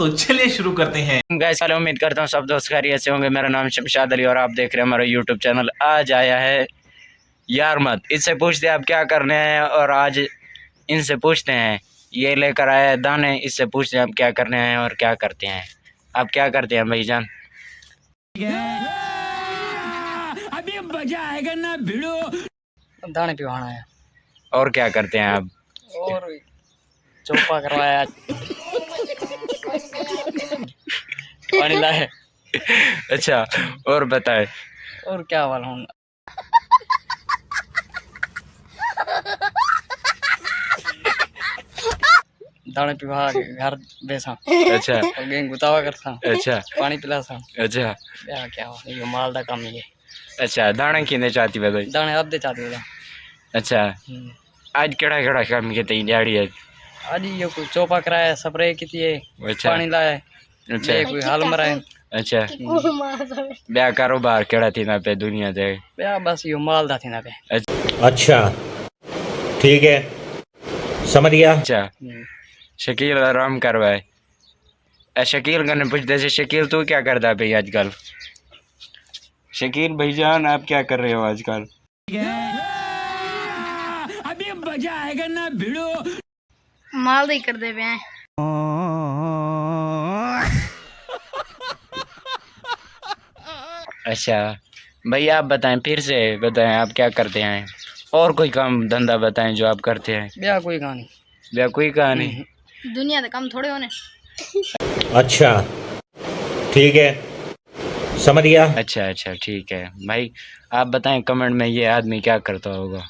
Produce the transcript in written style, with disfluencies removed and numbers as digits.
तो चलिए शुरू करते हैं। गाइस उम्मीद करता हूँ सब दोस्त खैरियत से होंगे। मेरा नाम शमशाद अली और आप देख रहे हैं हमारा यूट्यूब चैनल। आज आया है यार मत, इससे पूछते हैं आप क्या करने हैं, और आज इनसे पूछते हैं, ये लेकर आया है दाने, इससे पूछते हैं आप क्या करने हैं और क्या करते हैं। आप क्या करते हैं भाईजान? अभी मजा आएगा ना भिड़ो। दाने पिवाना है। और क्या करते हैं आप? और चौपा करवाया, पानी लाए। अच्छा, और बताए। और क्या वाला हूँ, दाने पिवा के घर बेसा। अच्छा और गेंग गुतावा करता। अच्छा पानी पिलासा। अच्छा क्या हुआ, ये माल दा काम ही है। अच्छा, दाने खींचने चाहती है भाई? दाने आप दे चाहते हो? अच्छा, आज केड़ा केड़ा काम किया तेरी दिहाड़ी है? आज ये कोई चौपा कराया, स्प्रे की थी, अच्छा पानी लाया। अच्छा कोई हाल मराए। अच्छा, ब्याह कारोबार केड़ा थी ना पे दुनिया दे? बस यो माल दा थी ना पे। अच्छा ठीक है, समझ गया। अच्छा, शकील आराम करवाए। शकील कने पूछते से, शकील तू क्या करता है भाई आजकल? शकील भाईजान आप क्या कर रहे हो आजकल? अभी मजा आएगा ना भिड़ो। माल दे कर दे हैं। अच्छा भाई, आप बताएं, फिर से बताएं आप क्या करते हैं, और कोई काम धंधा बताएं जो आप करते हैं। ब्याह कोई कहानी। ब्याह कोई कहानी? दुनिया का काम थोड़े होने। अच्छा ठीक है, समझ गया। अच्छा अच्छा ठीक है भाई, आप बताएं कमेंट में ये आदमी क्या करता होगा।